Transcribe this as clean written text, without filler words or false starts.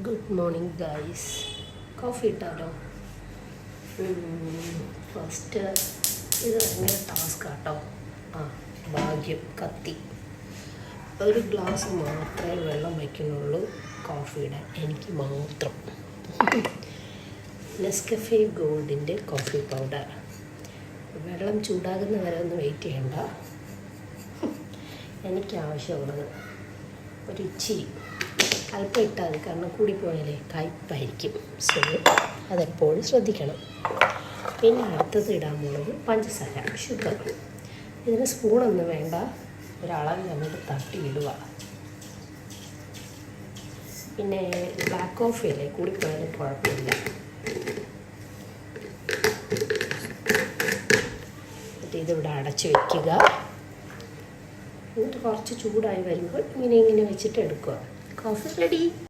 Good morning guys. Coffee ഇട്ടാലോ? First ഇത് ഭയങ്കര ടാസ്ക് കേട്ടോ. ഭാഗ്യം കത്തി. ഒരു ഗ്ലാസ് മാത്രമേ വെള്ളം വയ്ക്കുന്നുള്ളൂ കോഫിയുടെ, എനിക്ക് മാത്രം. നെസ്കഫെ ഗോൾഡിൻ്റെ കോഫി പൗഡർ. വെള്ളം ചൂടാകുന്ന വരെ ഒന്ന് വെയിറ്റ് ചെയ്യണ്ട. എനിക്ക് ആവശ്യമുള്ളത് ഒരു ഇച്ചിരി അല്പം ഇട്ടാൽ മതി, കാരണം കൂടിപ്പോയാലേ കയ്പ്പായിരിക്കും. സോ അതെപ്പോഴും ശ്രദ്ധിക്കണം. പിന്നെ അടുത്തത് ഇടാൻ പോകുന്നത് പഞ്ചസാര, ഷുഗർ. ഇതിന് സ്പൂണൊന്നും വേണ്ട, ഒരളവ് വന്നിട്ട് തട്ടി ഇടുക. പിന്നെ ബ്ലാക്ക് കോഫി അല്ലേ, കൂടിപ്പോയാലും കുഴപ്പമില്ല. എന്നിട്ട് ഇതിവിടെ അടച്ച് വയ്ക്കുക. എന്നിട്ട് കുറച്ച് ചൂടായി വരുമ്പോൾ ഇങ്ങനെ വെച്ചിട്ട് എടുക്കുക. Coffee ready.